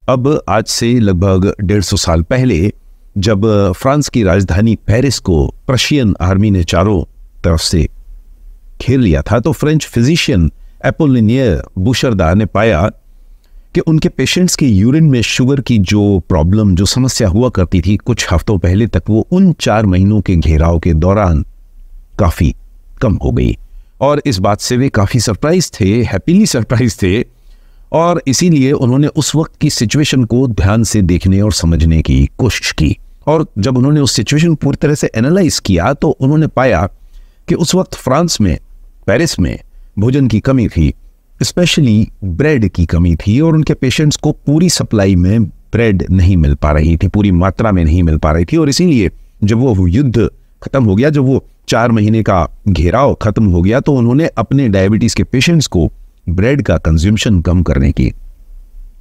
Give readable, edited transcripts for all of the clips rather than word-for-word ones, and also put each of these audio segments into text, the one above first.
अब आज से लगभग 150 साल पहले जब फ्रांस की राजधानी पेरिस को प्रशियन आर्मी ने चारों तरफ से घेर लिया था, तो फ्रेंच फिजिशियन एपोलिनियर बुशर्दा ने पाया कि उनके पेशेंट्स के यूरिन में शुगर की जो समस्या हुआ करती थी कुछ हफ्तों पहले तक, वो उन 4 महीनों के घेराव के दौरान काफ़ी कम हो गई। और इस बात से वे काफ़ी सरप्राइज थे, हैप्पीली सरप्राइज थे, और इसीलिए उन्होंने उस वक्त की सिचुएशन को ध्यान से देखने और समझने की कोशिश की। और जब उन्होंने उस सिचुएशन पूरी तरह से एनालाइज किया तो उन्होंने पाया कि उस वक्त फ्रांस में, पेरिस में भोजन की कमी थी, स्पेशली ब्रेड की कमी थी, और उनके पेशेंट्स को पूरी सप्लाई में ब्रेड नहीं मिल पा रही थी, पूरी मात्रा में नहीं मिल पा रही थी। और इसीलिए जब वो युद्ध खत्म हो गया, जब वो 4 महीने का घेराव खत्म हो गया, तो उन्होंने अपने डायबिटीज के पेशेंट्स को ब्रेड का कंज्यूमशन कम करने की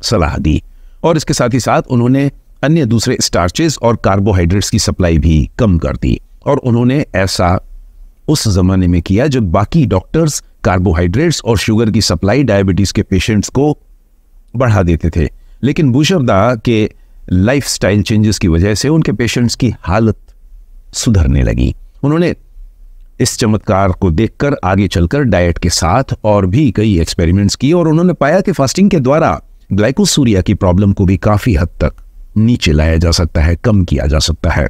सलाह दी। और इसके साथ ही साथ उन्होंने अन्य दूसरे स्टार्चेस और कार्बोहाइड्रेट्स की सप्लाई भी कम कर दी। और उन्होंने ऐसा उस जमाने में किया जब बाकी डॉक्टर्स कार्बोहाइड्रेट्स और शुगर की सप्लाई डायबिटीज के पेशेंट्स को बढ़ा देते थे। लेकिन बुशर्दा के लाइफस्टाइल चेंजेस की वजह से उनके पेशेंट्स की हालत सुधरने लगी। उन्होंने इस चमत्कार को देखकर आगे चलकर डाइट के साथ और भी कई एक्सपेरिमेंट्स किए, और उन्होंने पाया कि फास्टिंग के द्वारा ग्लाइकोसूरिया की प्रॉब्लम को भी काफी हद तक नीचे लाया जा सकता है, कम किया जा सकता है।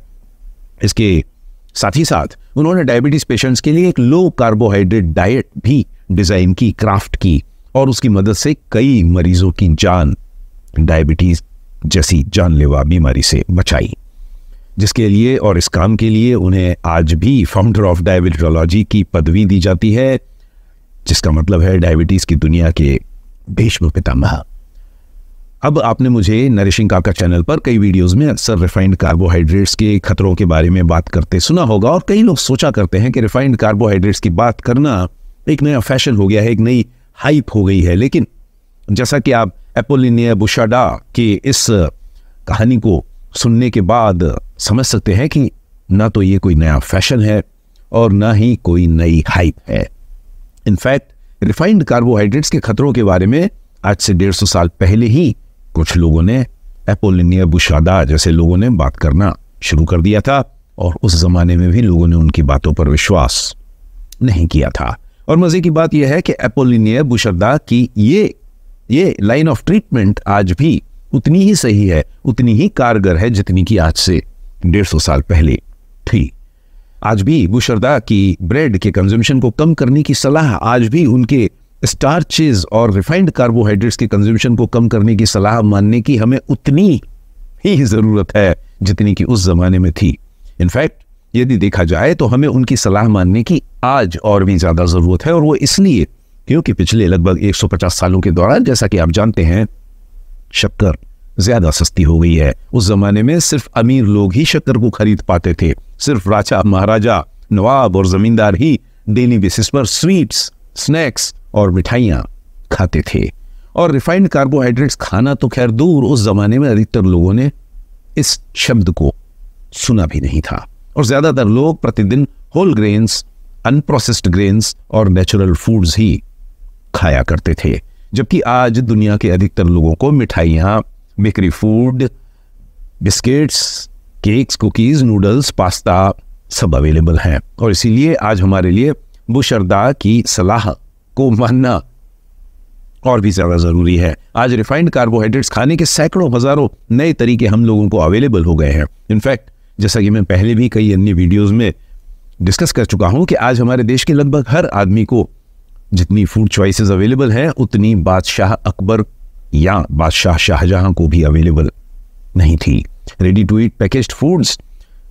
इसके साथ ही साथ उन्होंने डायबिटीज पेशेंट्स के लिए एक लो कार्बोहाइड्रेट डाइट भी डिजाइन की, क्राफ्ट की, और उसकी मदद से कई मरीजों की जान डायबिटीज जैसी जानलेवा बीमारी से बचाई, जिसके लिए और इस काम के लिए उन्हें आज भी फाउंडर ऑफ डायबिटोलॉजी की पदवी दी जाती है, जिसका मतलब है डायबिटीज की दुनिया के भीष्म पितामह। अब आपने मुझे नरिशिंग काका चैनल पर कई वीडियोस में अक्सर रिफाइंड कार्बोहाइड्रेट्स के खतरों के बारे में बात करते सुना होगा, और कई लोग सोचा करते हैं कि रिफाइंड कार्बोहाइड्रेट्स की बात करना एक नया फैशन हो गया है, एक नई हाइप हो गई है। लेकिन जैसा कि आप एपोलिनियर बुशर्दा की इस कहानी को सुनने के बाद समझ सकते हैं कि ना तो ये कोई नया फैशन है और ना ही कोई नई हाइप है। इनफैक्ट रिफाइंड कार्बोहाइड्रेट्स के खतरों के बारे में आज से 150 साल पहले ही कुछ लोगों ने, एपोलिनियर बुशर्दा जैसे लोगों ने बात करना शुरू कर दिया था, और उस जमाने में भी लोगों ने उनकी बातों पर विश्वास नहीं किया था। और मजे की बात यह है कि एपोलिनियर बुशर्दा की ये लाइन ऑफ ट्रीटमेंट आज भी उतनी ही सही है, उतनी ही कारगर है जितनी कि आज से 150 साल पहले थी। आज भी बुशर्दा की ब्रेड के कंज्यूमशन को कम करने की सलाह, आज भी उनके स्टार्चेस और रिफाइंड कार्बोहाइड्रेट्स के कंज्यूमशन को कम करने की सलाह मानने की हमें उतनी ही जरूरत है जितनी कि उस जमाने में थी। इनफैक्ट यदि देखा जाए तो हमें उनकी सलाह मानने की आज और भी ज्यादा जरूरत है, और वो इसलिए क्योंकि पिछले लगभग 150 सालों के दौरान, जैसा कि आप जानते हैं, शक्कर ज्यादा सस्ती हो गई है। उस जमाने में सिर्फ अमीर लोग ही शक्कर को खरीद पाते थे, सिर्फ राजा, महाराजा, नवाब और जमींदार ही डेली बेसिस पर स्वीट्स, स्नैक्स और मिठाइयाँ खाते थे। और रिफाइंड कार्बोहाइड्रेट्स खाना तो खैर दूर, उस जमाने में अधिकतर लोगों ने इस शब्द को सुना भी नहीं था, और ज्यादातर लोग प्रतिदिन होल ग्रेन्स, अनप्रोसेस्ड ग्रेन्स और नेचुरल फूड्स ही खाया करते थे। जबकि आज दुनिया के अधिकतर लोगों को मिठाइयाँ, bakery food, biscuits, cakes, cookies, noodles, pasta सब अवेलेबल हैं, और इसीलिए आज हमारे लिए बुशर्दा की सलाह को मानना और भी ज्यादा जरूरी है। आज रिफाइंड कार्बोहाइड्रेट्स खाने के सैकड़ों हजारों नए तरीके हम लोगों को अवेलेबल हो गए हैं। इनफैक्ट जैसा कि मैं पहले भी कई अन्य वीडियोस में डिस्कस कर चुका हूं कि आज हमारे देश के लगभग हर आदमी को जितनी फूड चॉइसेस अवेलेबल हैं, उतनी बादशाह अकबर या बादशाह शाहजहां को भी अवेलेबल नहीं थी। Ready to eat packaged foods,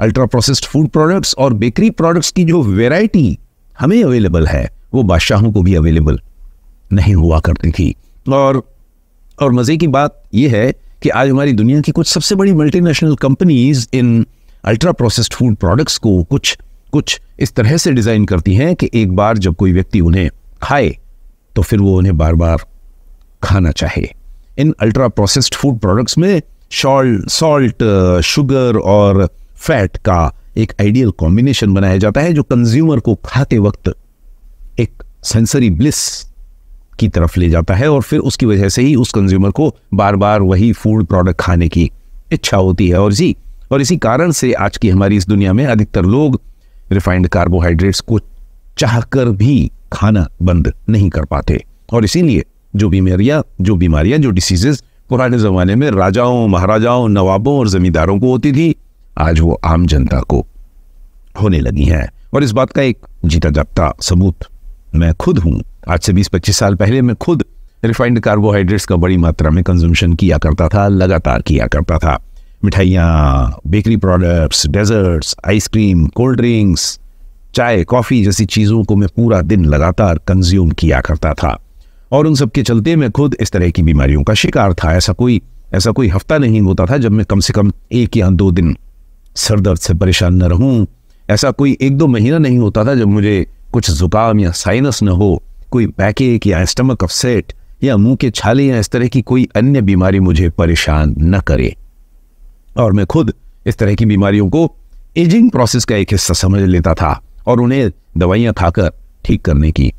ultra processed food products और बेकरी प्रोडक्ट्स की जो वैरायटी हमें अवेलेबल है, वो बादशाहों को भी अवेलेबल नहीं हुआ करती थी। और मजे की बात यह है कि आज हमारी दुनिया की कुछ सबसे बड़ी multinational companies in ultra processed food products को कुछ इस तरह से डिजाइन करती हैं कि एक बार जब कोई व्यक्ति उन्हें खाए तो फिर वो उन्हें बार बार खाना चाहे। इन अल्ट्रा प्रोसेस्ड फूड प्रोडक्ट्स में सॉल्ट, शुगर और फैट का एक आइडियल कॉम्बिनेशन बनाया जाता है, जो कंज्यूमर को खाते वक्त एक सेंसरी ब्लिस की तरफ ले जाता है और फिर उसकी वजह से ही उस कंज्यूमर को बार बार वही फूड प्रोडक्ट खाने की इच्छा होती है। और इसी कारण से आज की हमारी इस दुनिया में अधिकतर लोग रिफाइंड कार्बोहाइड्रेट्स को चाहकर भी खाना बंद नहीं कर पाते। और इसीलिए जो बीमारियां जो डिसीजेस पुराने जमाने में राजाओं, महाराजाओं, नवाबों और जमींदारों को होती थी, आज वो आम जनता को होने लगी हैं। और इस बात का एक जीता जागता सबूत मैं खुद हूं। आज से 20-25 साल पहले मैं खुद रिफाइंड कार्बोहाइड्रेट्स का बड़ी मात्रा में कंजम्पशन किया करता था, लगातार किया करता था। मिठाइयाँ, bakery products, desserts, ice cream, cold drinks, चाय, कॉफ़ी जैसी चीज़ों को मैं पूरा दिन लगातार कंज्यूम किया करता था। और उन सब के चलते मैं खुद इस तरह की बीमारियों का शिकार था। ऐसा कोई हफ्ता नहीं होता था जब मैं कम से कम 1 या 2 दिन सर दर्द से परेशान न रहूं। ऐसा कोई 1-2 महीना नहीं होता था जब मुझे कुछ जुकाम या साइनस न हो, कोई बैकएक या स्टमक अपसेट या मुंह के छाले या इस तरह की कोई अन्य बीमारी मुझे परेशान न करे। और मैं खुद इस तरह की बीमारियों को एजिंग प्रोसेस का एक हिस्सा समझ लेता था और उन्हें दवाइयाँ खाकर ठीक करने की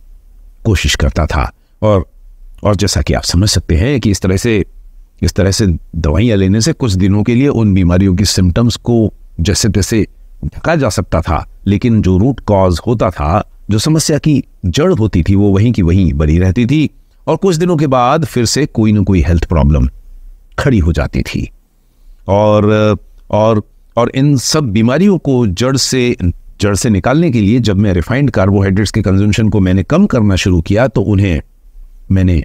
कोशिश करता था। और जैसा कि आप समझ सकते हैं कि इस तरह से दवाइयाँ लेने से कुछ दिनों के लिए उन बीमारियों की सिम्टम्स को जैसे तैसे ढका जा सकता था, लेकिन जो रूट कॉज होता था, जो समस्या की जड़ होती थी, वो वहीं की वहीं बनी रहती थी और कुछ दिनों के बाद फिर से कोई ना कोई हेल्थ प्रॉब्लम खड़ी हो जाती थी। और इन सब बीमारियों को जड़ से निकालने के लिए जब मैं रिफाइंड कार्बोहाइड्रेट्स के कंजम्पशन को मैंने कम करना शुरू किया तो उन्हें मैंने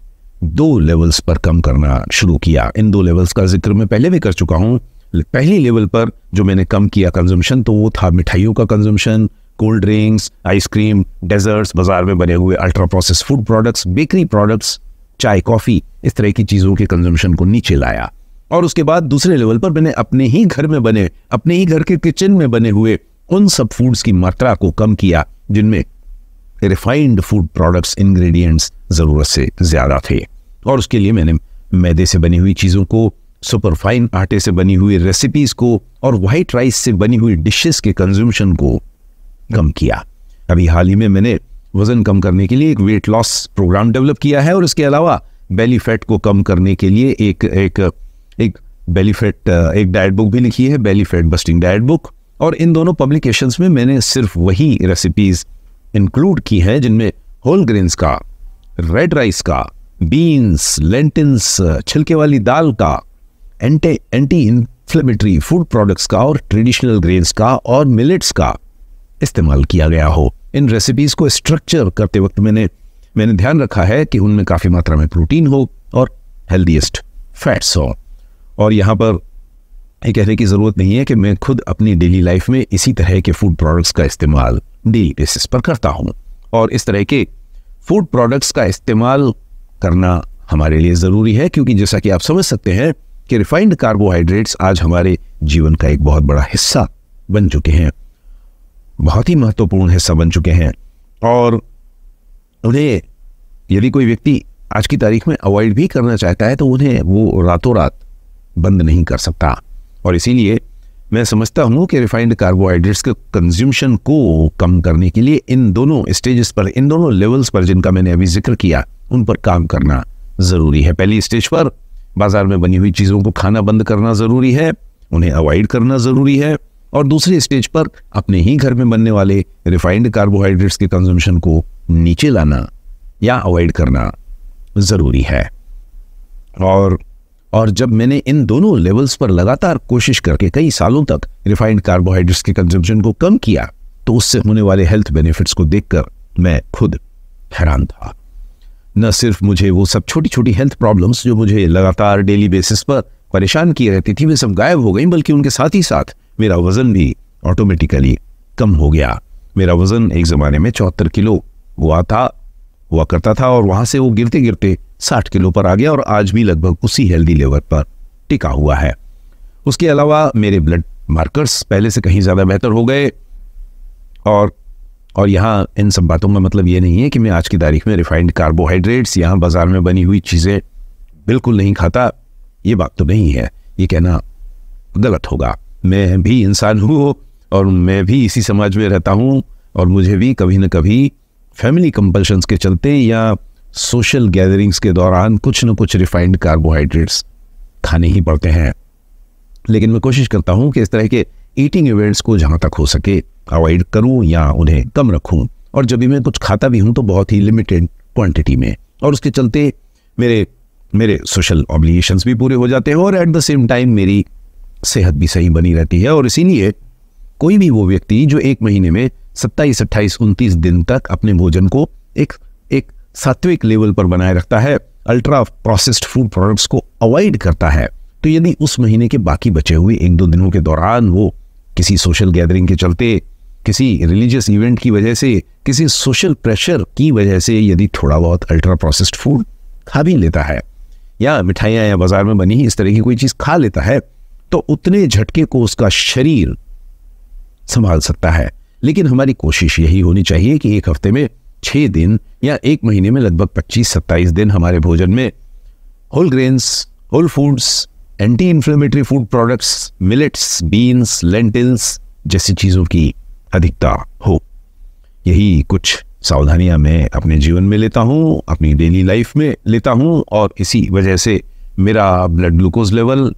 2 लेवल्स पर कम करना शुरू किया। इन 2 लेवल्स का जिक्र मैं पहले भी कर चुका हूँ। पहली लेवल पर जो मैंने कम किया कंजम्पशन, तो वो था मिठाइयों का consumption, cold drinks, ice cream, desserts, बाजार में बने हुए ultra process food products, bakery products, चाय, कॉफ़ी, इस तरह की चीज़ों के कंजम्पशन को नीचे लाया। और उसके बाद दूसरे लेवल पर मैंने अपने ही घर के किचन में बने हुए उन सब फूड्स की मात्रा को कम किया जिनमें रिफाइंड फूड प्रोडक्ट्स इंग्रेडिएंट्स ज़रूरत से ज़्यादा थे। और उसके लिए मैंने मैदे से बनी हुई चीज़ों को, सुपरफाइन आटे से बनी हुई रेसिपीज़ को और वाइट राइस से बनी हुई डिशेस के कंजम्पशन को कम किया। अभी हाल ही में मैंने वज़न कम करने के लिए एक वेट लॉस प्रोग्राम डेवलप किया है और इसके अलावा बेली फैट को कम करने के लिए एक डाइट बुक भी लिखी है, belly fat busting diet book. और इन दोनों पब्लिकेशंस में मैंने सिर्फ वही रेसिपीज़ इंक्लूड की हैं जिनमें होल ग्रेन्स का, रेड राइस का, बीन्स, लेंटिल्स, छिलके वाली दाल का, एंटी इन्फ्लेमेटरी फूड प्रोडक्ट्स का और ट्रेडिशनल ग्रेन्स का और मिलेट्स का इस्तेमाल किया गया हो। इन रेसिपीज़ को स्ट्रक्चर करते वक्त मैंने ध्यान रखा है कि उनमें काफ़ी मात्रा में प्रोटीन हो और हेल्दीएस्ट फैट्स हो। और यहाँ पर ये कहने की ज़रूरत नहीं है कि मैं खुद अपनी डेली लाइफ में इसी तरह के फूड प्रोडक्ट्स का इस्तेमाल डेली बेसिस पर करता हूँ। और इस तरह के फूड प्रोडक्ट्स का इस्तेमाल करना हमारे लिए ज़रूरी है क्योंकि जैसा कि आप समझ सकते हैं कि रिफाइंड कार्बोहाइड्रेट्स आज हमारे जीवन का एक बहुत बड़ा हिस्सा बन चुके हैं, बहुत ही महत्वपूर्ण हिस्सा बन चुके हैं। और उन्हें यदि कोई व्यक्ति आज की तारीख में अवॉइड भी करना चाहता है तो उन्हें वो रातों रात बंद नहीं कर सकता। और इसीलिए मैं समझता हूँ कि रिफाइंड कार्बोहाइड्रेट्स के कंज्यूमशन को कम करने के लिए इन दोनों स्टेजेस पर, इन दोनों लेवल्स पर जिनका मैंने अभी जिक्र किया, उन पर काम करना ज़रूरी है। पहली स्टेज पर बाजार में बनी हुई चीज़ों को खाना बंद करना ज़रूरी है, उन्हें अवॉइड करना ज़रूरी है। और दूसरी स्टेज पर अपने ही घर में बनने वाले रिफाइंड कार्बोहाइड्रेट्स के कंजम्पशन को नीचे लाना या अवॉइड करना ज़रूरी है। और जब मैंने इन दोनों लेवल्स पर लगातार कोशिश करके कई सालों तक रिफाइंड कार्बोहाइड्रेट्स के कंजम्पशन को कम किया तो उससे होने वाले हेल्थ बेनिफिट्स को देखकर मैं खुद हैरान था। न सिर्फ मुझे वो सब छोटी छोटी हेल्थ प्रॉब्लम्स जो मुझे लगातार डेली बेसिस पर परेशान किए रहती थी वे सब गायब हो गई, बल्कि उनके साथ ही साथ मेरा वज़न भी ऑटोमेटिकली कम हो गया। मेरा वज़न एक ज़माने में 74 किलो हुआ करता था और वहाँ से वो गिरते गिरते 60 किलो पर आ गया और आज भी लगभग उसी हेल्दी लेवल पर टिका हुआ है। उसके अलावा मेरे ब्लड मार्कर्स पहले से कहीं ज़्यादा बेहतर हो गए। और यहाँ इन सब बातों का मतलब ये नहीं है कि मैं आज की तारीख में रिफाइंड कार्बोहाइड्रेट्स यहाँ बाज़ार में बनी हुई चीज़ें बिल्कुल नहीं खाता, ये बात तो नहीं है, ये कहना गलत होगा। मैं भी इंसान हूँ और मैं भी इसी समाज में रहता हूँ और मुझे भी कभी न कभी फैमिली कंपल्शंस के चलते या सोशल गैदरिंग्स के दौरान कुछ न कुछ रिफाइंड कार्बोहाइड्रेट्स खाने ही पड़ते हैं। लेकिन मैं कोशिश करता हूं कि इस तरह के ईटिंग इवेंट्स को जहां तक हो सके अवॉइड करूं या उन्हें कम रखूं, और जब भी मैं कुछ खाता भी हूं तो बहुत ही लिमिटेड क्वांटिटी में, और उसके चलते मेरे सोशल ऑब्लिगेशंस भी पूरे हो जाते हैं और एट द सेम टाइम मेरी सेहत भी सही बनी रहती है। और इसीलिए कोई भी वो व्यक्ति जो एक महीने में 27, 28, 29 दिन तक अपने भोजन को एक सात्विक लेवल पर बनाए रखता है, अल्ट्रा प्रोसेस्ड फूड प्रोडक्ट्स को अवॉइड करता है, तो यदि उस महीने के बाकी बचे हुए 1-2 दिनों के दौरान वो किसी सोशल गैदरिंग के चलते, किसी रिलीजियस इवेंट की वजह से, किसी सोशल प्रेशर की वजह से यदि थोड़ा बहुत अल्ट्रा प्रोसेस्ड फूड खा भी लेता है या मिठाइयाँ या बाजार में बनी इस तरह की कोई चीज़ खा लेता है, तो उतने झटके को उसका शरीर संभाल सकता है। लेकिन हमारी कोशिश यही होनी चाहिए कि एक हफ्ते में 6 दिन या एक महीने में लगभग 25-27 दिन हमारे भोजन में whole grains, whole foods, anti inflammatory food products, millets, beans, lentils जैसी चीज़ों की अधिकता हो। यही कुछ सावधानियां मैं अपने जीवन में लेता हूं, अपनी डेली लाइफ में लेता हूं, और इसी वजह से मेरा ब्लड ग्लूकोज लेवल,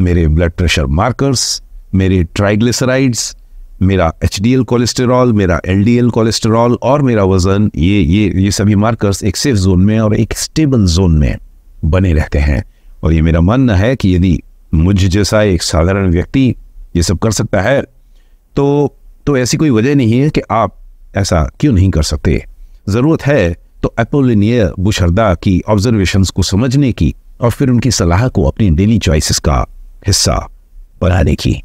मेरे ब्लड प्रेशर मार्कर्स, मेरे ट्राइग्लिसराइड्स, मेरा एचडीएल कोलेस्टेरॉल, मेरा एलडीएल कोलेस्टेरॉल और मेरा वजन, ये सभी मार्कर्स एक सेफ जोन में और एक स्टेबल जोन में बने रहते हैं। और ये मेरा मानना है कि यदि मुझ जैसा एक साधारण व्यक्ति ये सब कर सकता है तो ऐसी कोई वजह नहीं है कि आप ऐसा क्यों नहीं कर सकते। ज़रूरत है तो अपोलिनियर बुशर्दा की ऑब्जर्वेशंस को समझने की और फिर उनकी सलाह को अपनी डेली चॉइसेस का हिस्सा बनाने की।